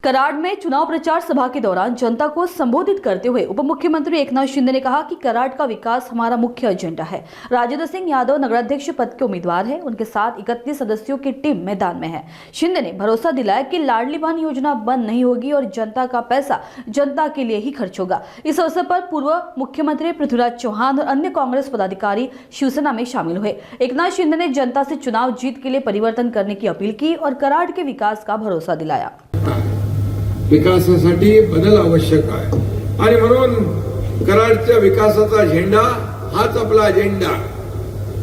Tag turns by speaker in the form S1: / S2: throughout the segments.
S1: कराड़ में चुनाव प्रचार सभा के दौरान जनता को संबोधित करते हुए उप मुख्यमंत्री एकनाथ शिंदे ने कहा कि कराड़ का विकास हमारा मुख्य एजेंडा है। राजेंद्र सिंह यादव नगराध्यक्ष पद के उम्मीदवार हैं। उनके साथ 31 सदस्यों की टीम मैदान में है। शिंदे ने भरोसा दिलाया कि लाडली बहन योजना बंद नहीं होगी और जनता का पैसा जनता के लिए ही खर्च होगा। इस अवसर पर पूर्व मुख्यमंत्री पृथ्वीराज चौहान और अन्य कांग्रेस पदाधिकारी शिवसेना में शामिल हुए। एकनाथ शिंदे ने जनता से चुनाव जीत के लिए परिवर्तन करने की अपील की और कराड़ के विकास का भरोसा दिलाया।
S2: विकासासाठी बदल आवश्यक आहे आणि म्हणून कराडच्या विकासाचा झेंडा हाच आपला अजेंडा।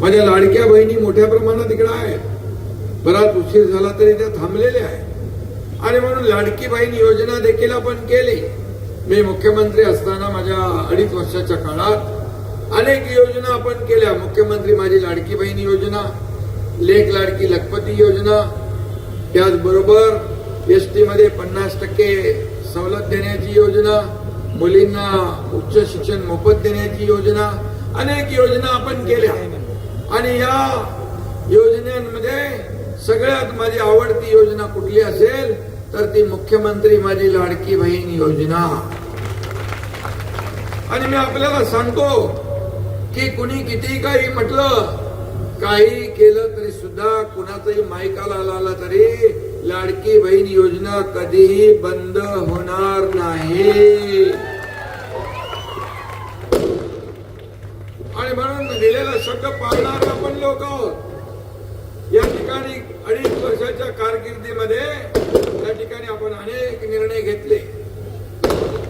S2: माझ्या लाडक्या बहिणी मोठ्या प्रमाणात इकडे आहेत, बराच उशीर झाला तरी त्या थांबलेल्या आहेत आणि म्हणून लाडकी बहीण योजना देखील आपण केली। मी मुख्यमंत्री असताना माझ्या 2.5 वर्षाच्या काळात अनेक योजना आपण केल्या। मुख्यमंत्री माझी लाडकी बहीण योजना, लेक लाडकी लखपती योजना, त्याचबरोबर एसटी मध्ये 50% सवलत देण्याची योजना, मुलींना उच्च शिक्षण मोफत देण्याची योजना, अनेक योजना आपण केल्या आणि या योजनांमध्ये सगळ्यात माझी आवडती योजना कुठली असेल तर ती मुख्यमंत्री माझी लाडकी बहीण योजना। आणि मी आपल्याला सांगतो की कुणी किती काही म्हटलं, काही केलं तरी सुद्धा कुणाचाही मायकाला आला तरी लाडकी बहीण योजना कधीही बंद होणार नाही। आणि म्हणून दिलेला शब्द पाळणारे आपण लोक आहोत। या ठिकाणी 2.5 वर्षाच्या कारकिर्दीमध्ये या ठिकाणी आपण अनेक निर्णय घेतले।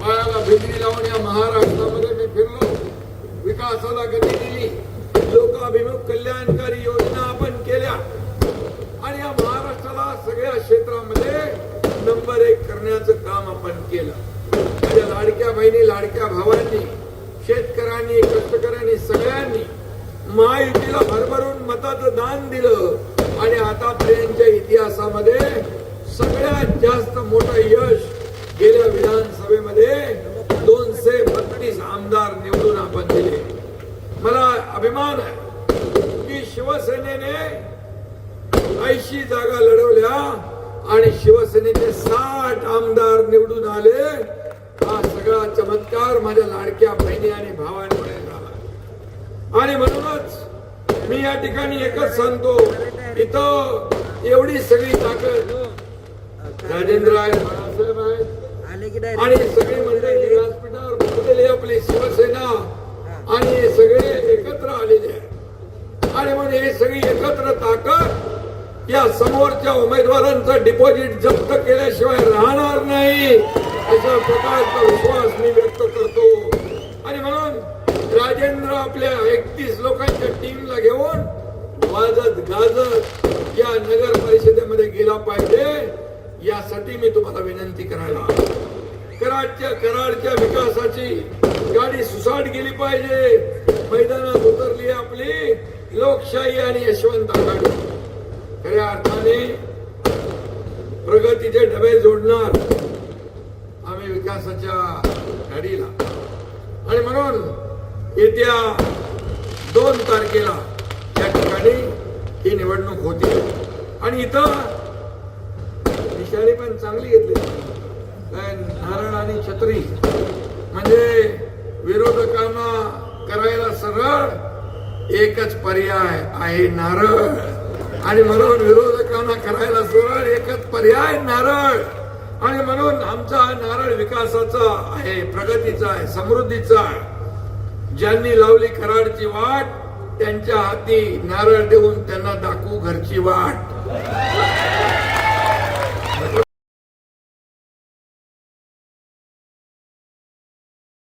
S2: पायाला भिंगरी लावून या महाराष्ट्रामध्ये मी फिरलो, विकासाला गती दिली, लोकाभिमुख कल्याणकारी योजना आपण केल्या आणि या महाराष्ट्राला सगळ्या क्षेत्रामध्ये नंबर 1 करण्याचं काम आपण केलं। माझ्या लाडक्या बहिणी, लाडक्या भावांनी, शेतकऱ्यांनी, कष्टकऱ्यांनी सगळ्यांनी महायुतीला भरभरून मताचं दान दिलं आणि आतापर्यंतच्या इतिहासामध्ये सगळ्यात जास्त मोठं यश गेल्या विधानसभेमध्ये 232 आमदार निवडून आपण दिले। मला अभिमान आहे की शिवसेनेने 80 जागा लढवल्या आणि शिवसेनेचे 60 आमदार निवडून आले। हा सगळा चमत्कार माझ्या लाडक्या बहिणी आणि भावांमुळे झाला आणि म्हणूनच मी या ठिकाणी एकच सांगतो, इथं एवढी सगळी ताकद राजेंद्र आहे, बाळासाहेब आहेत आणि सगळी मंडळी व्यासपीठावर बसलेली आपली शिवसेना आणि हे सगळे एकत्र आलेले आहेत आणि मग हे सगळी एकत्र ताकद या समोरच्या उमेदवारांचा डिपॉझिट जप्त केल्याशिवाय राहणार नाही अशा प्रकारचा विश्वास मी व्यक्त करतो। आणि म्हणून राजेंद्र आपल्या 31 लोकांच्या टीमला घेऊन वाजत गाजत या नगर परिषदेमध्ये गेला पाहिजे, यासाठी मी तुम्हाला विनंती करायला। कराडच्या विकासाची गाडी सुसाट गेली पाहिजे। मैदानात उतरली आपली लोकशाही आणि यशवंत आघाडी। खऱ्या अर्थाने प्रगतीचे डबे जोडणार आम्ही विकासाच्या गाडीला आणि म्हणून येत्या 2 तारखेला या ठिकाणी ही निवडणूक होती आणि इथं निशाणी पण चांगली घेतली, नारळ आणि छत्री, म्हणजे विरोधकांना करायला सरळ एकच पर्याय आहे नारळ आणि म्हणून विरोधकांना करायला सरळ एकच पर्याय नारळ आणि म्हणून आमचा नारळ विकासाचा आहे, प्रगतीचा आहे, समृद्धीचा आहे। ज्यांनी लावली कराडची वाट त्यांच्या हाती नारळ देऊन त्यांना दाखवू घरची वाट।